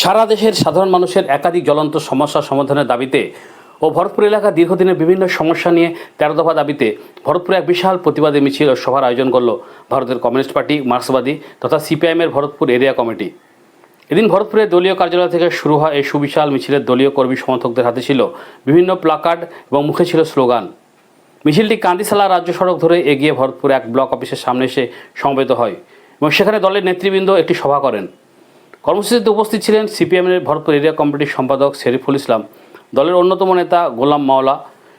সারা দেশের সাধারণ মানুষের একাধিক জ্বলন্ত সমস্যা সমাধানের দাবিতে ও ভরতপুর এলাকার দীর্ঘদিনের বিভিন্ন সমস্যা নিয়ে 13 দফা দাবিতে ভরতপুরে এক বিশাল প্রতিবাদী মিছিল ও সভার আয়োজন করল ভারতের কমিউনিস্ট পার্টি, মার্ক্সবাদী তথা সিপিআইএমের ভরতপুর এরিয়া কমিটি। এদিন ভরতপুরের দলীয় কার্যালয় থেকে শুরু হয় এই সুবিশাল মিছিলের দলীয় কর্মী সমর্থকদের হাতে ছিল বিভিন্ন প্লাকার্ড এবং মুখে ছিল স্লোগান। মিছিলটি কান্দিসালা রাজ্য সড়ক ধরে এগিয়ে ভরতপুর এক ব্লক অফিসের সামনে এসে সমবেত হয় এবং সেখানে দলের নেতৃবৃন্দ একটি সভা করেন। কর্মসূচিতে উপস্থিত ছিলেন সিপিএমের ভরতপুর এরিয়া কমিটির সম্পাদক শরীফুল ইসলাম, দলের অন্যতম নেতা গোলাম মাওলা,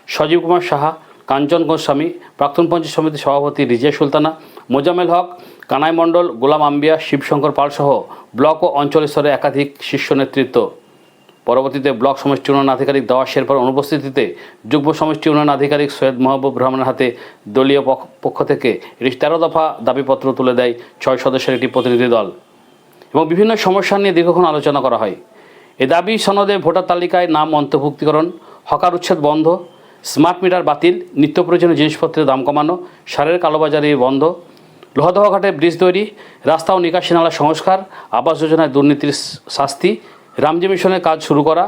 সজীব কুমার সাহা, কাঞ্চন গোস্বামী, প্রাক্তন পঞ্চায়েত সমিতির সভাপতি রিজিয়া সুলতানা, মোজামেল হক, কানাই মণ্ডল, গোলাম আম্বিয়া, শিবশঙ্কর পাল সহ ব্লক ও অঞ্চল স্তরে একাধিক শীর্ষ নেতৃত্ব। পরবর্তীতে ব্লক সমষ্টি উন্নয়ন আধিকারিক দেওয়া শেরপার অনুপস্থিতিতে যুগ্ম সমষ্টি উন্নয়ন আধিকারিক সৈয়দ মাহবুব রহমানের হাতে দলীয় পক্ষ থেকে 13 দফা দাবিপত্র তুলে দেয় 6 সদস্যের একটি প্রতিনিধি দল এবং বিভিন্ন সমস্যা নিয়ে দীর্ঘক্ষণ আলোচনা করা হয়। এ দাবি সনদে ভোটার তালিকায় নাম অন্তর্ভুক্তিকরণ, হকার উচ্ছেদ বন্ধ, স্মার্ট মিটার বাতিল, নিত্য প্রয়োজনীয় জিনিসপত্রের দাম কমানো, সারের কালোবাজারি বন্ধ, লোহাদহ ঘাটে ব্রিজ তৈরি, রাস্তা ও নিকাশি নালা সংস্কার, আবাস যোজনায় দুর্নীতির শাস্তি, রামজি মিশনের কাজ শুরু করা,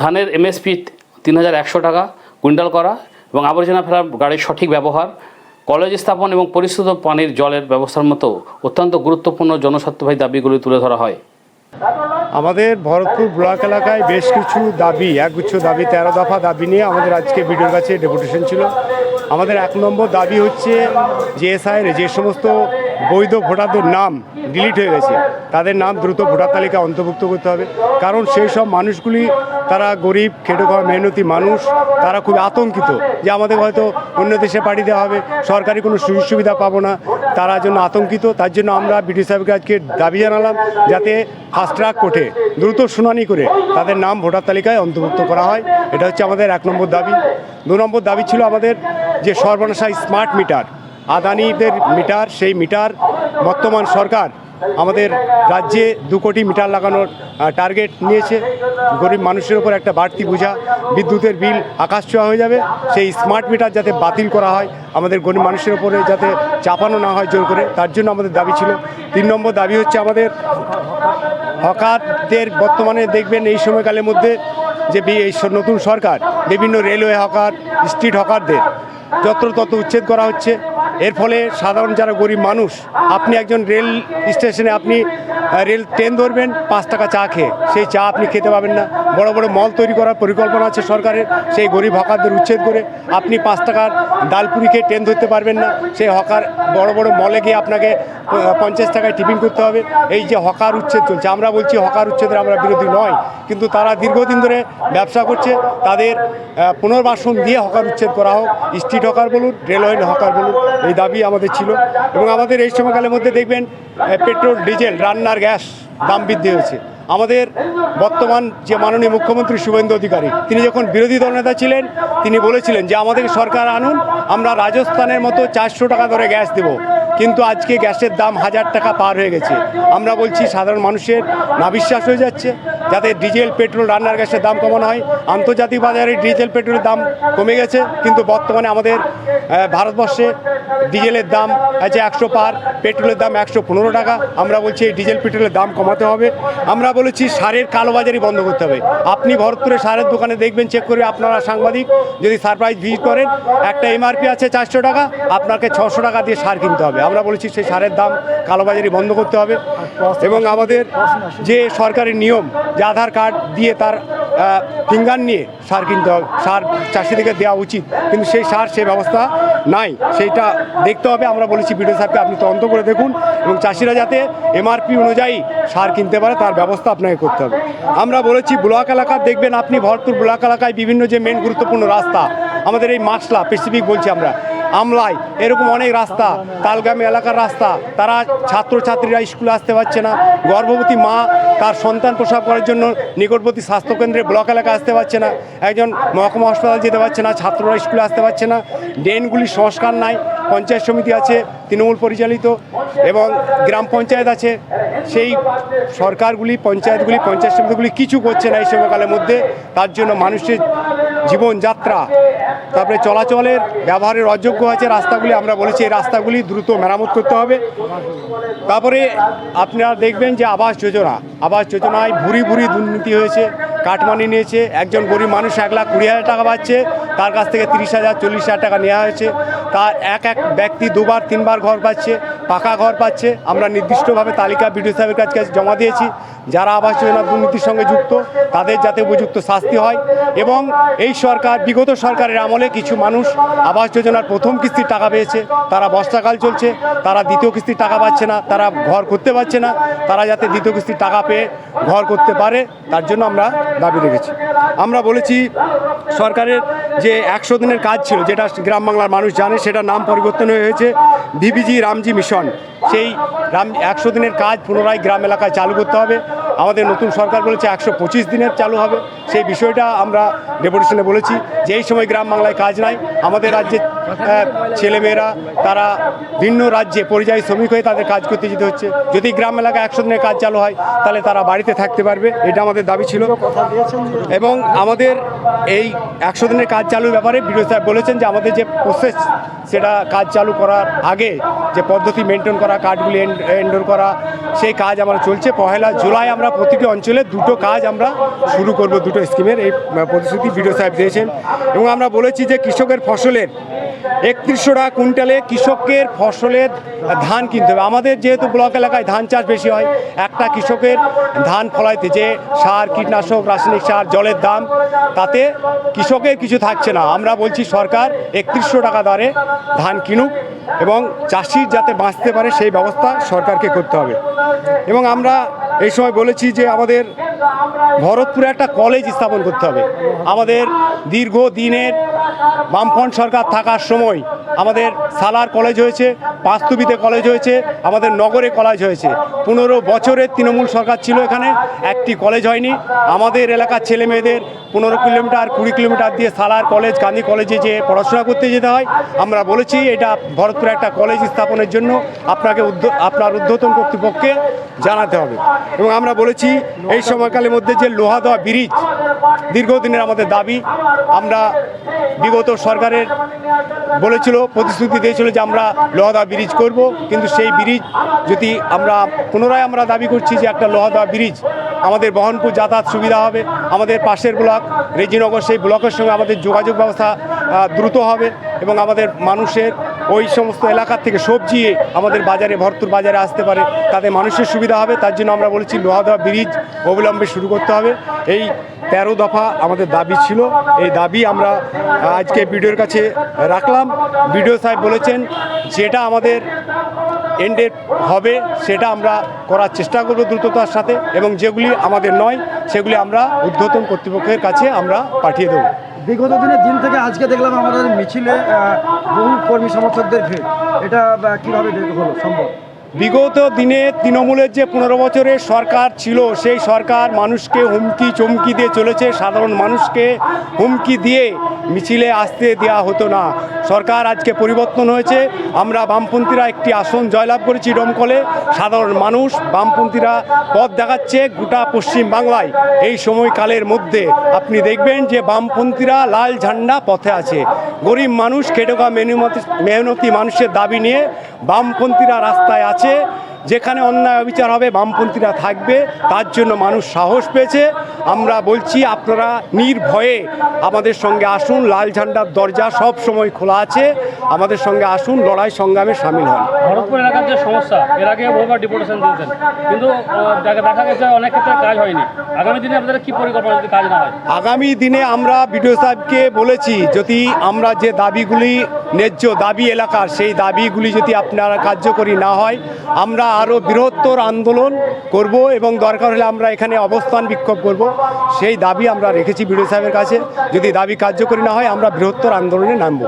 ধানের এমএসপি 3100 টাকা কুইন্টাল করা এবং আবর্জনা ফেলার গাড়ির সঠিক ব্যবহার, কলেজ স্থাপন এবং পরিশুদ্ধ পানির জলের ব্যবস্থার মতো অত্যন্ত গুরুত্বপূর্ণ জনস্বার্থবাহী দাবিগুলি তুলে ধরা হয়। আমাদের ভরতপুর ব্লক এলাকায় বেশ কিছু দাবি, একগুচ্ছ দাবি, 13 দফা দাবি নিয়ে আমাদের আজকে বিডিওর কাছে ডেপুটেশন ছিল। আমাদের 1 নম্বর দাবি হচ্ছে যে এসআইয়ের যে সমস্ত বৈধ ভোটারদের নাম ডিলিট হয়ে গেছে তাদের নাম দ্রুত ভোটার তালিকায় অন্তর্ভুক্ত করতে হবে। কারণ সেই সব মানুষগুলি তারা গরিব, খেটে খাওয়া মেহনতি মানুষ, তারা খুব আতঙ্কিত যে আমাদের হয়তো অন্য দেশে পাঠিয়ে দেওয়া হবে, সরকারি কোনো সুযোগ সুবিধা পাবো না, তারা জন্য আতঙ্কিত। তার জন্য আমরা বিডিও সাহেবকে আজকে দাবি জানালাম যাতে ফাস্ট ট্র্যাক কোর্টে দ্রুত শুনানি করে তাদের নাম ভোটার তালিকায় অন্তর্ভুক্ত করা হয়। এটা হচ্ছে আমাদের 1 নম্বর দাবি। 2 নম্বর দাবি ছিল আমাদের যে সর্বনাশা স্মার্ট মিটার, আদানিদের মিটার, সেই মিটার বর্তমান সরকার আমাদের রাজ্যে 2 কোটি মিটার লাগানোর টার্গেট নিয়েছে। গরিব মানুষের উপর একটা বাড়তি বোঝা, বিদ্যুতের বিল আকাশ ছোঁয়া হয়ে যাবে। সেই স্মার্ট মিটার যাতে বাতিল করা হয়, আমাদের গরিব মানুষের উপরে যাতে চাপানো না হয় জোর করে, তার জন্য আমাদের দাবি ছিল। 3 নম্বর দাবি হচ্ছে আমাদের হকারদের, বর্তমানে দেখবেন এই সময়কালের মধ্যে যে এই নতুন সরকার বিভিন্ন রেলওয়ে হকার, স্ট্রিট হকারদের যত্রতত্র উচ্ছেদ করা হচ্ছে। এর ফলে সাধারণ যারা গরিব মানুষ, আপনি একজন রেল স্টেশনে আপনি রেল ট্রেন ধরবেন 5 টাকা চা খেয়ে, সেই চা আপনি খেতে পাবেন না। বড় বড় মল তৈরি করার পরিকল্পনা আছে সরকারের, সেই গরিব হকারদের উচ্ছেদ করে আপনি 5 টাকার ডালপুরি খেয়ে ট্রেন ধরতে পারবেন না। সেই হকার বড় বড় মলে গিয়ে আপনাকে 50 টাকায় টিফিন করতে হবে। এই যে হকার উচ্ছেদ চলছে, আমরা বলছি হকার উচ্ছেদের আমরা বিরোধী নয়, কিন্তু তারা দীর্ঘদিন ধরে ব্যবসা করছে, তাদের পুনর্বাসন দিয়ে হকার উচ্ছেদ করা হোক। স্ট্রিট হকার বলুন, রেলওয়ে হকার বলুন, এই দাবি আমাদের ছিল। এবং আমাদের এই সময়কালের মধ্যে দেখবেন পেট্রোল, ডিজেল, রান্নার গ্যাস দাম বৃদ্ধি হয়েছে। আমাদের বর্তমান যে মাননীয় মুখ্যমন্ত্রী শুভেন্দু অধিকারী, তিনি যখন বিরোধী দলনেতা ছিলেন, তিনি বলেছিলেন যে আমাদের সরকার আনুন, আমরা রাজস্থানের মতো 400 টাকা ধরে গ্যাস দেব। কিন্তু আজকে গ্যাসের দাম 1000 টাকা পার হয়ে গেছে। আমরা বলছি সাধারণ মানুষের নাবিশ্বাস হয়ে যাচ্ছে, যাতে ডিজেল, পেট্রোল, রান্নার গ্যাসের দাম কমানো হয়। আন্তর্জাতিক বাজারে ডিজেল, পেট্রোলের দাম কমে গেছে, কিন্তু বর্তমানে আমাদের ভারতবর্ষে ডিজেলের দাম আছে 100 পার, পেট্রোলের দাম 115 টাকা। আমরা বলছি এই ডিজেল, পেট্রোলের দাম কমাতে হবে। আমরা বলেছি সারের কালোবাজারি বন্ধ করতে হবে। আপনি ভরতপুরে সারের দোকানে দেখবেন, চেক করে আপনারা সাংবাদিক যদি সারপ্রাইজ ভিজিট করেন, একটা এমআরপি আছে 400 টাকা, আপনাকে 600 টাকা দিয়ে সার কিনতে হবে। আমরা বলেছি সেই সারের দাম কালোবাজারি বন্ধ করতে হবে। এবং আমাদের যে সরকারি নিয়ম যে আধার কার্ড দিয়ে তার ফিঙ্গার নিয়ে সার কিনতে হবে, সার চাষিদেরকে দেওয়া উচিত, কিন্তু সেই সার সে ব্যবস্থা নাই, সেইটা দেখতে হবে। আমরা বলেছি বিডিও সাহেবকে আপনি তদন্ত করে দেখুন এবং চাষিরা যাতে এমআরপি অনুযায়ী সার কিনতে পারে তার ব্যবস্থা আপনাকে করতে হবে। আমরা বলেছি ব্লক এলাকা দেখবেন আপনি, ভরতপুর ব্লক এলাকায় বিভিন্ন যে মেন গুরুত্বপূর্ণ রাস্তা, আমাদের এই মাছলা স্পেসিফিক বলছি আমরা, আমলাই, এরকম অনেক রাস্তা, তালগ্রামে এলাকার রাস্তা, তারা ছাত্রছাত্রীরা স্কুলে আসতে পারছে না। গর্ভবতী মা তার সন্তান প্রসব করার জন্য নিকটবর্তী স্বাস্থ্যকেন্দ্রে ব্লক এলাকায় আসতে পারছে না, একজন মহকুমা হাসপাতাল যেতে পারছে না, ছাত্ররা স্কুলে আসতে পারছে না। ড্রেনগুলি সংস্কার নাই। পঞ্চায়েত সমিতি আছে তৃণমূল পরিচালিত এবং গ্রাম পঞ্চায়েত আছে, সেই সরকারগুলি, পঞ্চায়েত সমিতিগুলি কিছু করছে না এই সময়কালের মধ্যে। তার জন্য মানুষের জীবনযাত্রা, তারপরে চলাচলের ব্যবহারের অযোগ্য আছে রাস্তাগুলি। আমরা বলেছি এই রাস্তাগুলি দ্রুত মেরামত করতে হবে। তারপরে আপনারা দেখবেন যে আবাস যোজনায় ভুরি ভুরি দুর্নীতি হয়েছে, কাটমানি নিয়েছে। একজন গরিব মানুষ 1,20,000 টাকা পাচ্ছে, তার কাছ থেকে 30,000 40,000 টাকা নেওয়া হয়েছে। তার এক ব্যক্তি 2বার 3বার ঘর পাচ্ছে, পাকা ঘর পাচ্ছে। আমরা নির্দিষ্টভাবে তালিকা বিডিও সাহেবের কাছে জমা দিয়েছি। যারা আবাস যোজনার দুর্নীতির সঙ্গে যুক্ত তাদের যাতে উপযুক্ত শাস্তি হয়। এবং এই সরকার, বিগত সরকারের আমলে কিছু মানুষ আবাস যোজনার প্রথম কিস্তির টাকা পেয়েছে, তারা বর্ষাকাল চলছে, তারা দ্বিতীয় কিস্তির টাকা পাচ্ছে না, তারা ঘর করতে পারছে না। তারা যাতে দ্বিতীয় কিস্তির টাকা পেয়ে ঘর করতে পারে তার জন্য আমরা দাবি রেখেছি। আমরা বলেছি সরকারের যে 100 দিনের কাজ ছিল, যেটা গ্রাম বাংলার মানুষ জানে, সেটা নাম পরিবর্তন হয়েছে ভিবিজি রামজি মিশন। সেই 100 দিনের কাজ পুনরায় গ্রাম এলাকায় চালু করতে হবে। আমাদের নতুন সরকার বলেছে 125 দিনের চালু হবে। সেই বিষয়টা আমরা ডেপুটেশনে বলেছি যে এই সময় গ্রাম বাংলায় কাজ নাই। আমাদের রাজ্যে ছেলেমেয়েরা তারা ভিন্ন রাজ্যে পরিযায়ী শ্রমিক হয়ে তাদের কাজ করতে যেতে হচ্ছে। যদি গ্রাম এলাকায় 100 দিনের কাজ চালু হয় তাহলে তারা বাড়িতে থাকতে পারবে। এটা আমাদের দাবি ছিল। এবং আমাদের এই 100 দিনের কাজ চালুর ব্যাপারে বিডিও সাহেব বলেছেন যে আমাদের যে প্রসেস, সেটা কাজ চালু করার আগে যে পদ্ধতি মেনটেন করা, কার্ডগুলি এন্ডোর করা, সেই কাজ আমরা চলছে। 1 জুলাই আমরা প্রতিটি অঞ্চলে 2টো কাজ আমরা শুরু করব, 2টো স্কিমের এই প্রতিশ্রুতি বিডিও সাহেব দিয়েছেন। এবং আমরা বলেছি যে কৃষকের ফসলের 3100 টাকা কুইন্টালে কৃষকের ফসলের ধান কিনতে হবে। আমাদের যেহেতু ব্লক এলাকায় ধান চাষ বেশি হয়, একটা কৃষকের ধান ফলাইতে যে সার, কীটনাশক, রাসায়নিক সার, জলের দাম, তাতে কৃষকের কিছু থাকছে না। আমরা বলছি সরকার 3100 টাকা দরে ধান কিনুক এবং চাষির যাতে বাঁচতে পারে সেই ব্যবস্থা সরকারকে করতে হবে। এবং আমরা এই সময় বলেছি যে আমাদের ভরতপুরে একটা কলেজ স্থাপন করতে হবে। আমাদের দীর্ঘদিনের বামফ্রন্ট সরকার থাকার সময় আমাদের সালার কলেজ হয়েছে, পাঁচতুবিতে কলেজ হয়েছে, আমাদের নগরে কলেজ হয়েছে। 15 বছরের তৃণমূল সরকার ছিল, এখানে একটি কলেজ হয়নি। আমাদের এলাকার ছেলে মেয়েদের 15 কিলোমিটার 20 কিলোমিটার দিয়ে সালার কলেজ, গান্ধী কলেজে যে পড়াশোনা করতে যেতে হয়। আমরা বলেছি এটা ভরতপুরে একটা কলেজ স্থাপনের জন্য আপনাকে আপনার ঊর্ধ্বতন কর্তৃপক্ষকে জানাতে হবে। এবং আমরা বলেছি এই সময়কালের মধ্যে যে লোহাদোয়া ব্রিজ, দীর্ঘদিনের আমাদের দাবি। আমরা বিগত সরকারের বলেছিল, প্রতিশ্রুতি দিয়েছিল যে আমরা লোহাদোয়া ব্রিজ করব, কিন্তু সেই ব্রিজ যদি আমরা পুনরায় আমরা দাবি করছি যে একটা লোহাদোয়া ব্রিজ, আমাদের বহরমপুর যাতায়াত সুবিধা হবে। আমাদের পাশের ব্লক রেজিনগর, সেই ব্লকের সঙ্গে আমাদের যোগাযোগ ব্যবস্থা দ্রুত হবে এবং আমাদের মানুষের ওই সমস্ত এলাকার থেকে সবজি আমাদের বাজারে, ভরতপুর বাজারে আসতে পারে, তাতে মানুষের সুবিধা হবে। তার জন্য আমরা বলেছি লোহাদোয়া ব্রিজ অবিলম্বে শুরু করতে হবে। এই 13 দফা আমাদের দাবি ছিল। এই দাবি আমরা আজকে বিডিওর কাছে রাখলাম। বিডিও সাহেব বলেছেন যেটা আমাদের এন্ডের হবে সেটা আমরা করার চেষ্টা করব দ্রুততার সাথে, এবং যেগুলি আমাদের নয় সেগুলি আমরা ঊর্ধ্বতন কর্তৃপক্ষের কাছে আমরা পাঠিয়ে দেবো। বিগত দিন থেকে আজকে দেখলাম আমাদের মিছিলে বহু কর্মী সমর্থকদের ভিড়, এটা কীভাবে হলো সম্ভব? বিগত দিনে তৃণমূলের যে 15 বছরের সরকার ছিল, সেই সরকার মানুষকে হুমকি চমকি দিয়ে চলেছে। সাধারণ মানুষকে হুমকি দিয়ে মিছিলে আসতে দেওয়া হতো না। সরকার আজকে পরিবর্তন হয়েছে। আমরা বামপন্থীরা একটি আসন জয়লাভ করেছি ডোমকলে। সাধারণ মানুষ, বামপন্থীরা পথ দেখাচ্ছে গোটা পশ্চিম বাংলায়। এই সময়কালের মধ্যে আপনি দেখবেন যে বামপন্থীরা লাল ঝান্ডা পথে আছে। গরিব মানুষ, খেটে খাওয়া মেহনতি মানুষের দাবি নিয়ে বামপন্থীরা রাস্তায় আছে। যেখানে অন্যায় অবিচার হবে বামপন্থীরা থাকবে, তার জন্য মানুষ সাহস পেয়েছে। আমরা বলছি আপনারা নির্ভয়ে আমাদের সঙ্গে আসুন, লাল ঝান্ডার দরজা সব সময় খোলা আছে, আমাদের সঙ্গে আসুন, লড়াই সংগ্রামে সামিল হন। ভরতপুর এলাকার যে সমস্যা, এর আগে বহুবার ডিপুটেশন দিয়েছেন, কিন্তু দেখা গেছে অনেক ক্ষেত্রে কাজ হয়নি। আগামী দিনে আপনাদের কি পরিকল্পনা যদি কাজ না হয়? আগামী দিনে আমরা বিডিও সাহেবকে বলেছি যদি আমরা যে দাবিগুলি ন্যায্য দাবি এলাকার, সেই দাবিগুলি যদি আপনারা কার্যকরী না হয় আমরা আরও বৃহত্তর আন্দোলন করব এবং দরকার হলে আমরা এখানে অবস্থান বিক্ষোভ করব। সেই দাবি আমরা রেখেছি বিডিও সাহেবের কাছে। যদি দাবি কার্যকরী না হয় আমরা বৃহত্তর আন্দোলনে নামব।